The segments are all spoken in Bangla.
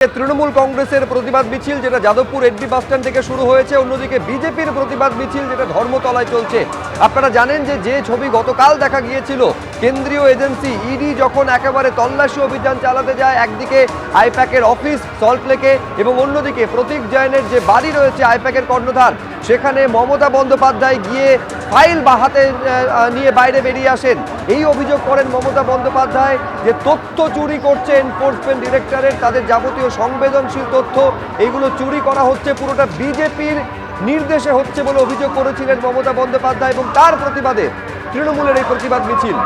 তৃণমূল কংগ্রেসের প্রতিবাদ মিছিল যেটা যাদবপুর এডবি বাসস্ট্যান্ড থেকে শুরু হয়েছে, অন্যদিকে বিজেপির প্রতিবাদ মিছিল যেটা ধর্মতলায় চলছে। আপনারা জানেন যে ছবি গতকাল দেখা গিয়েছিল, কেন্দ্রীয় এজেন্সি ইডি যখন একেবারে তল্লাশি অভিযান চালাতে যায়, একদিকে আইপ্যাকের অফিস সল্টলেকে এবং অন্যদিকে প্রতীক জৈনের যে বাড়ি রয়েছে আইপ্যাকের কর্ণধার, সেখানে মমতা বন্দ্যোপাধ্যায় গিয়ে ফাইল বা হাতে নিয়ে বাইরে বেরিয়ে আসেন। এই অভিযোগ করেন মমতা বন্দ্যোপাধ্যায় যে তথ্য চুরি করছে এনফোর্সমেন্ট ডিরেক্টরেট, তাদের যাবতীয় সংবেদনশীল তথ্য এইগুলো চুরি করা হচ্ছে, পুরোটা বিজেপির নির্দেশে হচ্ছে বলে অভিযোগ করেছিলেন মমতা বন্দ্যোপাধ্যায়। এবং তার প্রতিবাদে তৃণমূলের এই প্রতিবাদ মিছিল।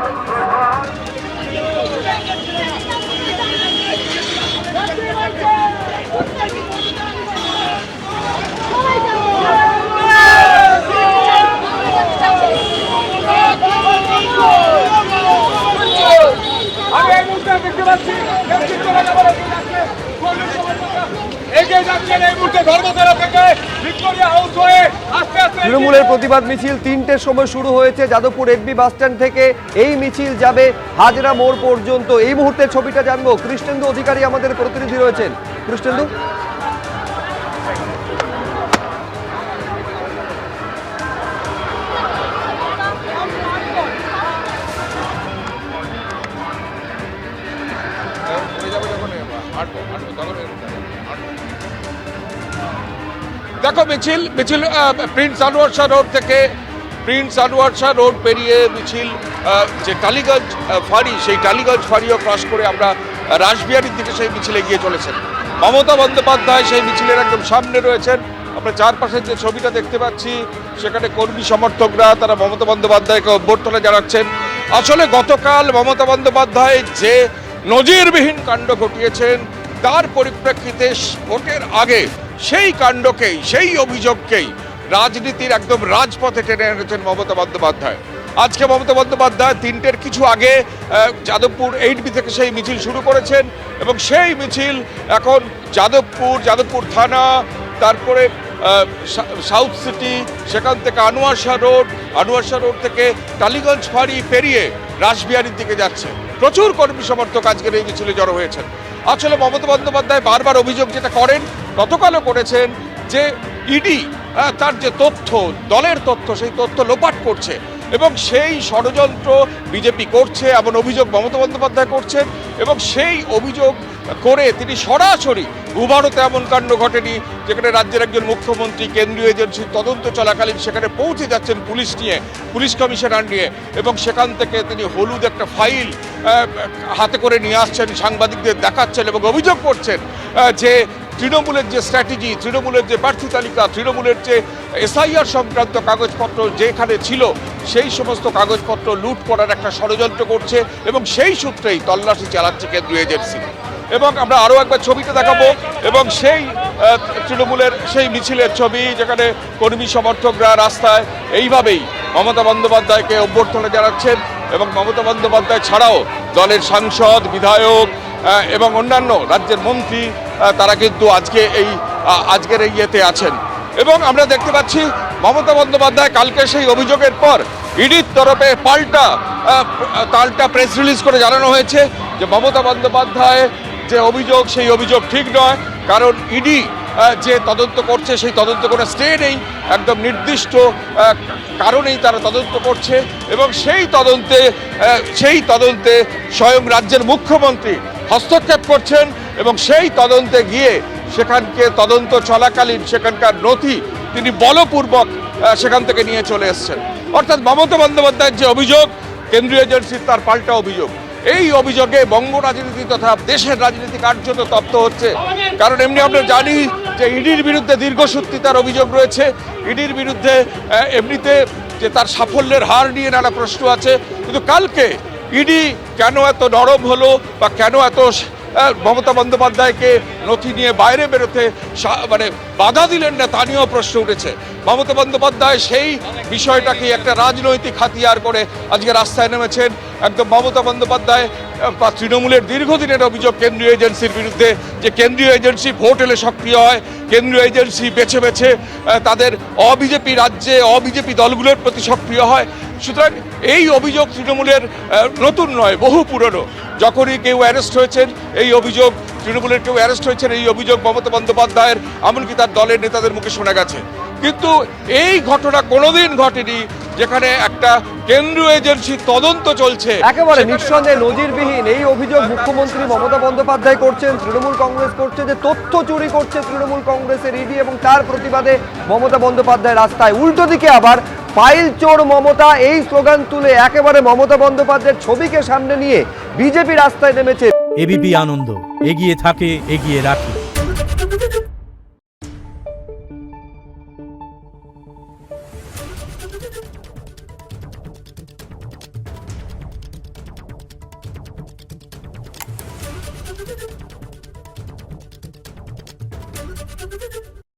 তৃণমূলের প্রতিবাদ মিছিল ৩টের সময় শুরু হয়েছে যাদবপুর এডবি বাসস্ট্যান্ড থেকে। এই মিছিল যাবে হাজরা মোড় পর্যন্ত। এই মুহূর্তে ছবিটা জানবো, কৃষ্ণেন্দু অধিকারী আমাদের প্রতিনিধি রয়েছেন। কৃষ্ণেন্দু, দেখো মিছিল প্রিন্স আনোয়ার শাহ রোড থেকে রোড পেরিয়ে মিছিল যে টালিগঞ্জ ফাঁড়ি, সেই টালিগঞ্জ ফাঁড়িও ক্রস করে আমরা রাসবিহারীর দিকে সেই মিছিলে গিয়ে চলেছেন। মমতা বন্দ্যোপাধ্যায় সেই মিছিলের একদম সামনে রয়েছেন। আমরা চারপাশের যে ছবিটা দেখতে পাচ্ছি, সেখানে কর্মী সমর্থকরা তারা মমতা বন্দ্যোপাধ্যায়কে অভ্যর্থনা জানাচ্ছেন। আসলে গতকাল মমতা বন্দ্যোপাধ্যায় যে নজিরবিহীন কাণ্ড ঘটিয়েছেন, তার পরিপ্রেক্ষিতে ভোটের আগে সেই কাণ্ডকেই, সেই অভিযোগকেই রাজনীতির একদম রাজপথে টেনে এনেছেন মমতা বন্দ্যোপাধ্যায়। আজকে মমতা বন্দ্যোপাধ্যায় ৩টের কিছু আগে যাদবপুর এইডবি থেকে সেই মিছিল শুরু করেছেন এবং সেই মিছিল এখন যাদবপুর থানা, তারপরে সাউথ সিটি, সেখান থেকে আনোয়ার শাহ রোড থেকে টালিগঞ্জ ফাঁড়ি পেরিয়ে রাসবিহারীর দিকে যাচ্ছে। প্রচুর কর্মী সমর্থক আজকের এই মিছিলে জড়ো হয়েছেন। আসলে মমতা বন্দ্যোপাধ্যায় বারবার অভিযোগ যেটা করেন, গতকালও করেছেন, যে ইডি তার যে তথ্য, দলের তথ্য, সেই তথ্য লোপাট করছে এবং সেই ষড়যন্ত্র বিজেপি করছে, এমন অভিযোগ মমতা বন্দ্যোপাধ্যায় করছেন। এবং সেই অভিযোগ করে তিনি সরাসরি ভারতে এমন কাণ্ড ঘটেনি, যেখানে রাজ্যের একজন মুখ্যমন্ত্রী কেন্দ্রীয় এজেন্সির তদন্ত চলাকালীন সেখানে পৌঁছে যাচ্ছেন পুলিশ কমিশনার নিয়ে, এবং সেখান থেকে তিনি হলুদ একটা ফাইল হাতে করে নিয়ে আসছেন, সাংবাদিকদের দেখাচ্ছেন এবং অভিযোগ করছেন যে তৃণমূলের যে স্ট্র্যাটেজি, তৃণমূলের যে প্রার্থী তালিকা, তৃণমূলের যে এসআইআর সংক্রান্ত কাগজপত্র যেখানে ছিল, সেই সমস্ত কাগজপত্র লুট করার একটা ষড়যন্ত্র করছে এবং সেই সূত্রেই তল্লাশি চালাচ্ছে কেন্দ্রীয় এজেন্সি। এবং আমরা আরও একবার ছবিটা দেখাবো এবং সেই তৃণমূলের সেই মিছিলের ছবি, যেখানে কর্মী সমর্থকরা রাস্তায় এইভাবেই মমতা বন্দ্যোপাধ্যায়কে অভ্যর্থনা জানাচ্ছেন। এবং মমতা বন্দ্যোপাধ্যায় ছাড়াও দলের সাংসদ, বিধায়ক এবং অন্যান্য রাজ্যের মন্ত্রী তারা কিন্তু আজকের এই ইয়েতে আছেন। এবং আমরা দেখতে পাচ্ছি মমতা বন্দ্যোপাধ্যায় কালকে সেই অভিযোগের পর ইডির তরফে পাল্টা প্রেস রিলিজ করে জানানো হয়েছে যে মমতা বন্দ্যোপাধ্যায় যে অভিযোগ, সেই অভিযোগ ঠিক নয়, কারণ ইডি যে তদন্ত করছে সেই তদন্ত কোনো স্টে নেই, একদম নির্দিষ্ট কারণেই তারা তদন্ত করছে। এবং সেই তদন্তে স্বয়ং রাজ্যের মুখ্যমন্ত্রী হস্তক্ষেপ করছেন এবং সেই তদন্তে গিয়ে সেখানকে তদন্ত চলাকালীন সেখানকার নথি তিনি বলপূর্বক সেখান থেকে নিয়ে চলে এসছেন। অর্থাৎ মমতা বন্দ্যোপাধ্যায়ের যে অভিযোগ, কেন্দ্রীয় এজেন্সির তার পাল্টা অভিযোগ। এই অভিযোগে বঙ্গ রাজনীতি তথা দেশের রাজনীতি কার্যত তপ্ত হচ্ছে। কারণ এমনি আমরা জানি যে ইডির বিরুদ্ধে দীর্ঘসূত্রিতার অভিযোগ রয়েছে, ইডির বিরুদ্ধে এমনিতে যে তার সাফল্যের হার নিয়ে নানা প্রশ্ন আছে। কিন্তু কালকে ইডি কেন এত নরম হলো বা কেন এত মমতা বন্দ্যোপাধ্যায়কে নথি নিয়ে বাইরে বেরোতে বাধা দিলেন না, তা নিয়েও প্রশ্ন উঠেছে। মমতা বন্দ্যোপাধ্যায় সেই বিষয়টাকে একটা রাজনৈতিক হাতিয়ার করে আজকে রাস্তায় নেমেছেন। একদম মমতা বন্দ্যোপাধ্যায় বা তৃণমূলের দীর্ঘদিনের অভিযোগ কেন্দ্রীয় এজেন্সির বিরুদ্ধে, যে কেন্দ্রীয় এজেন্সি ভোট এলে সক্রিয় হয়, কেন্দ্রীয় এজেন্সি বেছে বেছে তাদের অবিজেপি রাজ্যে অবিজেপি দলগুলোর প্রতি সক্রিয় হয়। সুতরাং এই অভিযোগ তৃণমূলের নতুন নয়, বহু পুরনো। যখনই কেউ অ্যারেস্ট হয়েছেন এই অভিযোগ, তৃণমূলের কেউ অ্যারেস্ট হয়েছেন এই অভিযোগ মমতা বন্দ্যোপাধ্যায়ের, এমনকি তার দলের নেতাদের মুখে শোনা গেছে। কিন্তু এই ঘটনা কোনোদিন ঘটেনি যেখানে একটা কেন্দ্রীয় এজেন্সির তদন্ত চলছে। একেবারে নিঃসন্দেহে নজিরবিহীন এই অভিযোগ মুখ্যমন্ত্রী মমতা বন্দ্যোপাধ্যায় করছেন, তৃণমূল কংগ্রেস করছে যে তথ্য চুরি করছে তৃণমূল কংগ্রেসের ইডি, এবং তার প্রতিবাদে মমতা বন্দ্যোপাধ্যায় রাস্তায়। উল্টো দিকে আবার ফাইল চোর মমতা এই স্লোগান তুলে একেবারে মমতা বন্দ্যোপাধ্যায়ের ছবিকে সামনে নিয়ে বিজেপি রাস্তায় নেমেছে। এবিপি আনন্দ, এগিয়ে থাকে, এগিয়ে রাখে। Thank you.